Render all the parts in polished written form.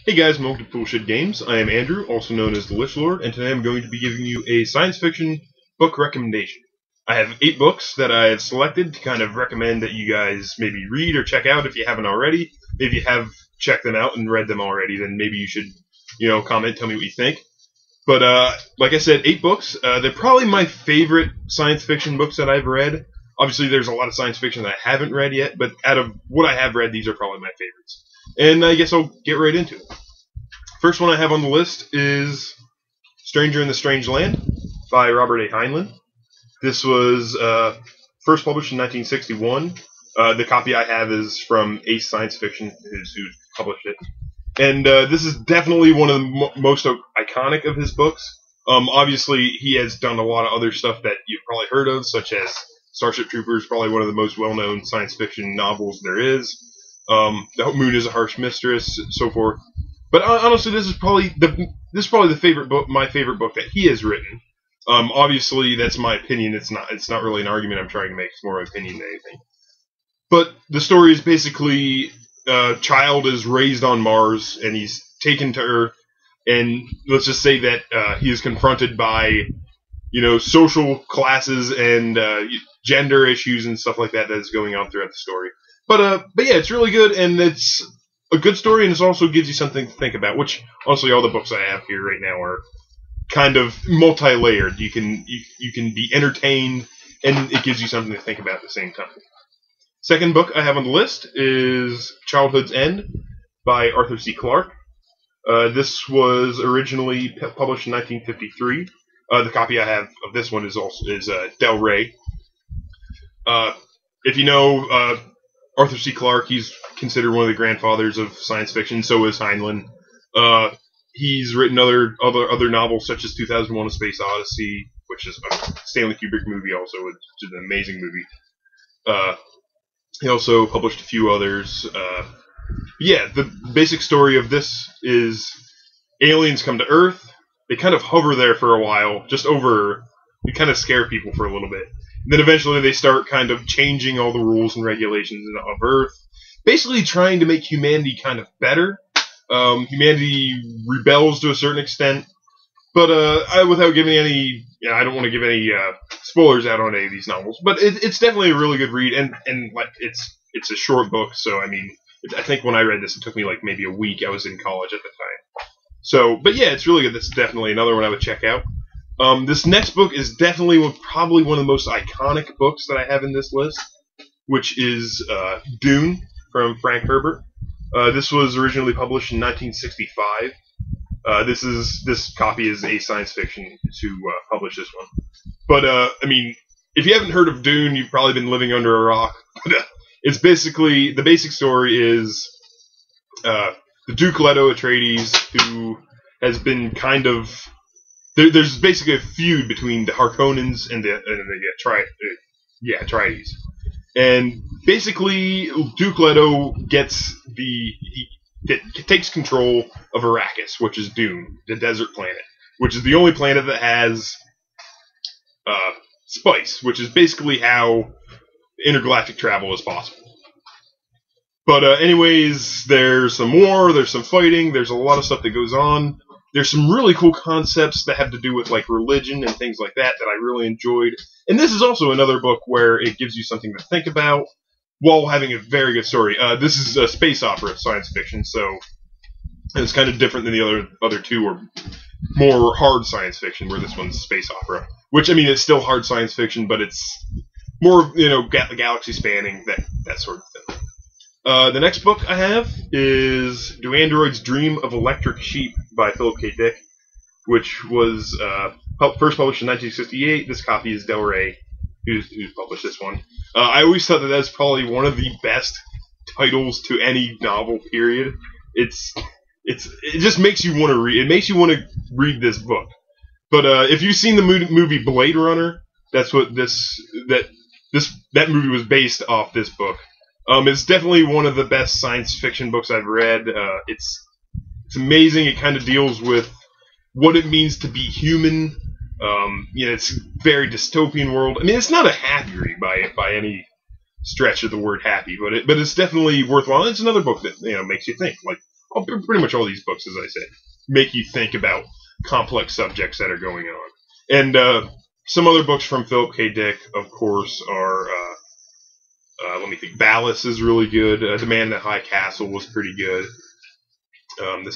Hey guys, welcome to Bullshit Games. I am Andrew, also known as the Lich Lord, and today I'm going to be giving you a science fiction book recommendation. I have 8 books that I have selected to kind of recommend that you guys maybe read or check out if you haven't already. If you have checked them out and read them already, then maybe you should, comment, tell me what you think. But, like I said, 8 books. They're probably my favorite science fiction books that I've read. Obviously, there's a lot of science fiction that I haven't read yet, but out of what I have read, these are probably my favorites. And I guess I'll get right into it. First one I have on the list is Stranger in the Strange Land by Robert A. Heinlein. This was first published in 1961. The copy I have is from Ace Science Fiction, who published it. And this is definitely one of the most iconic of his books. Obviously, he has done a lot of other stuff that you've probably heard of, such as Starship Troopers, probably one of the most well-known science fiction novels there is. The Moon is a Harsh Mistress, so forth. But honestly, this is probably the favorite book, my favorite book that he has written. Obviously, that's my opinion. It's not really an argument I'm trying to make. It's more of an opinion than anything. But the story is basically a child is raised on Mars and he's taken to Earth, and let's just say that he is confronted by social classes and gender issues and stuff like that is going on throughout the story. But yeah, it's really good, and it's a good story, and it also gives you something to think about, which, honestly, all the books I have here right now are kind of multi-layered. You can be entertained, and it gives you something to think about at the same time. Second book I have on the list is Childhood's End by Arthur C. Clarke. This was originally published in 1953. The copy I have of this one is Del Rey. If you know Arthur C. Clarke, he's considered one of the grandfathers of science fiction. So is Heinlein. He's written other novels such as 2001: A Space Odyssey, which is a Stanley Kubrick movie, also, which is an amazing movie. He also published a few others. Yeah, the basic story of this is aliens come to Earth. They kind of hover there for a while, they kind of scare people for a little bit. And then eventually they start kind of changing all the rules and regulations of Earth, basically trying to make humanity kind of better. Humanity rebels to a certain extent, but without giving any, I don't want to give any spoilers out on any of these novels. But it's definitely a really good read, and like it's a short book, so I mean, I think when I read this, it took me like maybe a week. I was in college at the time, so but yeah, it's really good. This is definitely another one I would check out. This next book is definitely probably one of the most iconic books that I have in this list, which is Dune from Frank Herbert. This was originally published in 1965. This copy is Ace Science Fiction who published this one. But I mean, if you haven't heard of Dune, you've probably been living under a rock. It's basically, the basic story is the Duke Leto Atreides, who has been kind of, there's basically a feud between the Harkonnens and the Atreides. And basically, Duke Leto takes control of Arrakis, which is Dune, the desert planet, which is the only planet that has spice, which is basically how intergalactic travel is possible. But anyways, there's some war, there's some fighting, there's a lot of stuff that goes on. There's some really cool concepts that have to do with like religion and things like that I really enjoyed. And this is also another book where it gives you something to think about while having a very good story. This is a space opera science fiction, so it's kind of different than the other two, or more hard science fiction, where this one's space opera. Which, I mean, it's still hard science fiction, but it's more, galaxy spanning, that sort of thing. The next book I have is Do Androids Dream of Electric Sheep by Philip K. Dick, which was first published in 1968. This copy is Del Rey, who's published this one. I always thought that that's probably one of the best titles to any novel, period. It just makes you want to read. It makes you want to read this book. But if you've seen the movie Blade Runner, that's what that movie was based off this book. It's definitely one of the best science fiction books I've read. It's amazing. It kind of deals with what it means to be human. It's a very dystopian world. I mean, it's not a happy read by any stretch of the word happy, but it's definitely worthwhile. It's another book that makes you think. Like, pretty much all these books, as I said, make you think about complex subjects that are going on. And some other books from Philip K. Dick, of course, are, let me think, Ballast is really good. The Man in the High Castle was pretty good.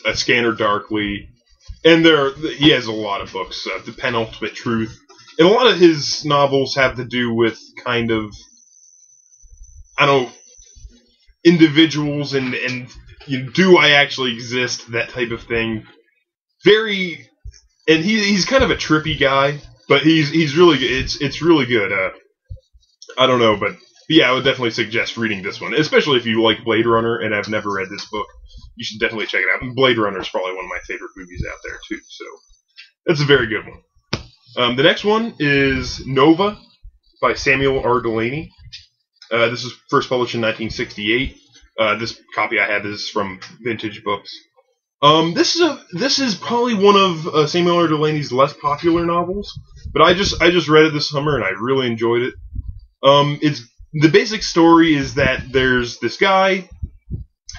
A Scanner Darkly. And he has a lot of books. The Penultimate Truth. And a lot of his novels have to do with kind of, I don't know, individuals and do I actually exist, that type of thing. And he's kind of a trippy guy, but he's really good. It's really good. I don't know, but yeah, I would definitely suggest reading this one, especially if you like Blade Runner and have never read this book. You should definitely check it out. And Blade Runner is probably one of my favorite movies out there too, so that's a very good one. The next one is Nova by Samuel R. Delany. This was first published in 1968. This copy I have is from Vintage Books. This is probably one of Samuel R. Delany's less popular novels, but I just read it this summer and I really enjoyed it. The basic story is that there's this guy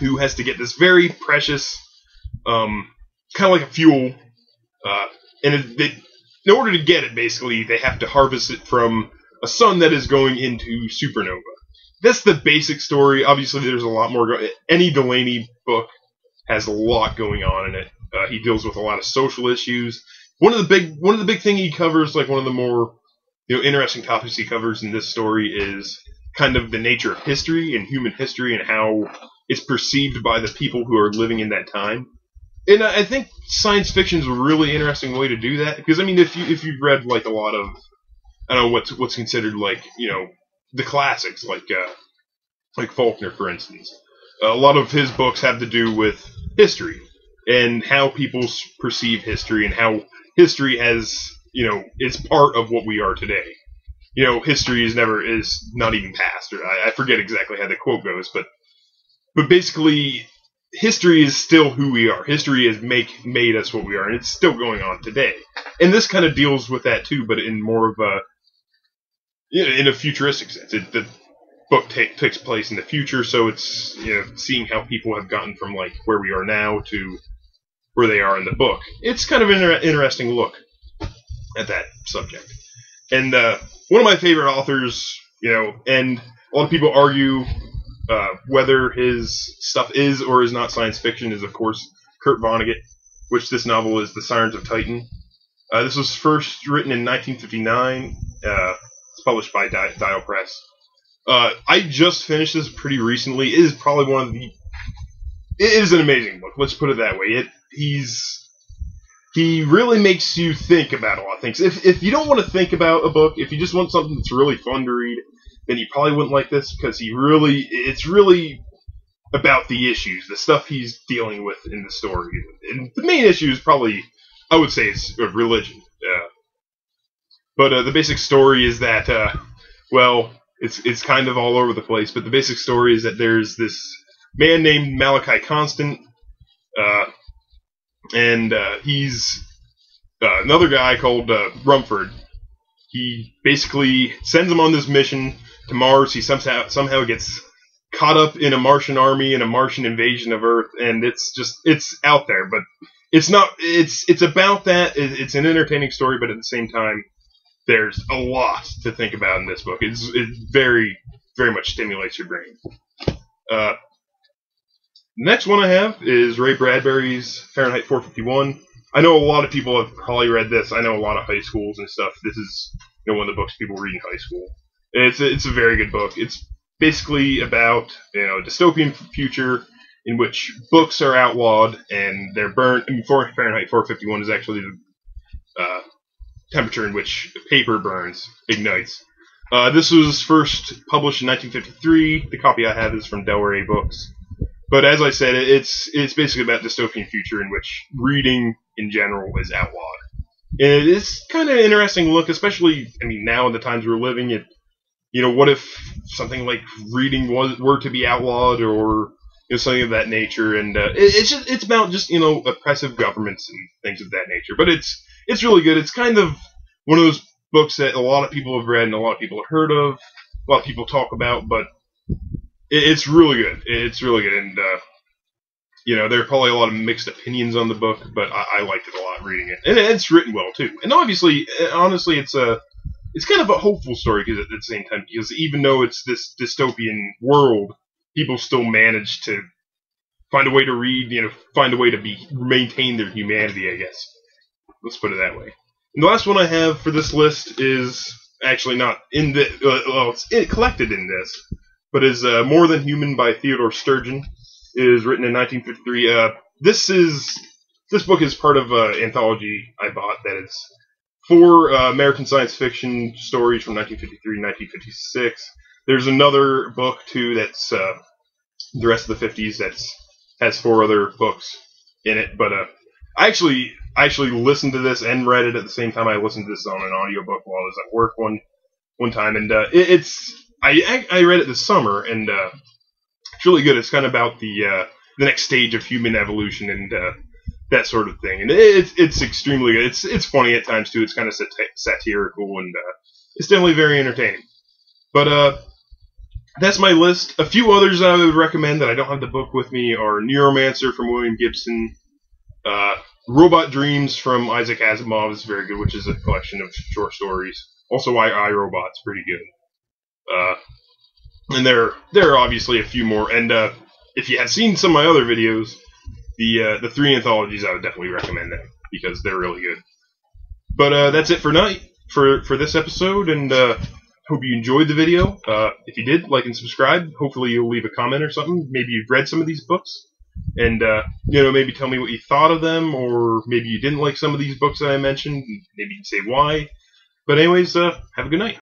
who has to get this very precious, kind of like a fuel, and in order to get it, basically, they have to harvest it from a sun that is going into supernova. That's the basic story. Obviously, there's a lot more. Any Delany book has a lot going on in it. He deals with a lot of social issues. One of the big thing he covers, like one of the more interesting topics he covers in this story, is kind of the nature of history and human history and how it's perceived by the people who are living in that time. And I think science fiction is a really interesting way to do that, because I mean, if you've read like a lot of, I don't know what's considered like the classics, like Faulkner, for instance. A lot of his books have to do with history and how people perceive history and how history has it's part of what we are today. History is not even past, or I forget exactly how the quote goes, but basically, history is still who we are. History has made us what we are, and it's still going on today. And this kind of deals with that too, but in more of in a futuristic sense. The book takes place in the future, so it's seeing how people have gotten from like where we are now to where they are in the book. It's kind of an interesting look at that subject. And one of my favorite authors, and a lot of people argue whether his stuff is or is not science fiction, is of course Kurt Vonnegut, which this novel is The Sirens of Titan. This was first written in 1959. It's published by Dial Press. I just finished this pretty recently. It is probably it is an amazing book. Let's put it that way. He really makes you think about a lot of things. If you don't want to think about a book, if you just want something that's really fun to read, then you probably wouldn't like this, because it's really about the issues, the stuff he's dealing with in the story. And the main issue is probably, I would say, it's religion. But the basic story is that, it's kind of all over the place, but the basic story is that there's this man named Malachi Constant, and he's another guy called Rumford. He basically sends him on this mission to Mars. He somehow gets caught up in a Martian army and a Martian invasion of Earth, and it's out there, but it's not. It's about that. It's an entertaining story, but at the same time, there's a lot to think about in this book. It very, very much stimulates your brain. Next one I have is Ray Bradbury's Fahrenheit 451. I know a lot of people have probably read this. I know a lot of high schools and stuff. This is one of the books people read in high school. It's a very good book. It's basically about a dystopian future in which books are outlawed and they're burned. I mean, Fahrenheit 451 is actually the temperature in which paper ignites. This was first published in 1953. The copy I have is from Delray Books. But as I said, it's basically about dystopian future in which reading in general is outlawed. And it's kind of an interesting look, especially, now in the times we're living. What if something like reading were to be outlawed, or something of that nature? And it's about just oppressive governments and things of that nature. But it's really good. It's kind of one of those books that a lot of people have read and a lot of people have heard of, a lot of people talk about, but it's really good. It's really good, and there are probably a lot of mixed opinions on the book, but I liked it a lot reading it, and it's written well too. And honestly, it's kind of a hopeful story because at the same time, because even though it's this dystopian world, people still manage to find a way to read, find a way to maintain their humanity, I guess. Let's put it that way. And the last one I have for this list is actually not in the it's collected in this, but is More Than Human by Theodore Sturgeon. It is written in 1953. This book is part of an anthology I bought that is 4 American science fiction stories from 1953 to 1956. There's another book too that's the rest of the 50s has 4 other books in it, but I actually listened to this and read it at the same time. I listened to this on an audiobook while I was at work one time, and I read it this summer, and it's really good. It's kind of about the next stage of human evolution and that sort of thing, and it's extremely good. It's funny at times too. It's kind of satirical, and it's definitely very entertaining. But that's my list. A few others I would recommend that I don't have the book with me are Neuromancer from William Gibson. Robot Dreams from Isaac Asimov is very good, which is a collection of short stories. Also, Why I, Robot's pretty good. And there are obviously a few more. And if you have seen some of my other videos, the 3 anthologies, I would definitely recommend them because they're really good. But that's it for this episode, and hope you enjoyed the video. If you did, like and subscribe. Hopefully you'll leave a comment or something. Maybe you've read some of these books. And, maybe tell me what you thought of them, or maybe you didn't like some of these books that I mentioned, maybe you can say why. But anyways, have a good night.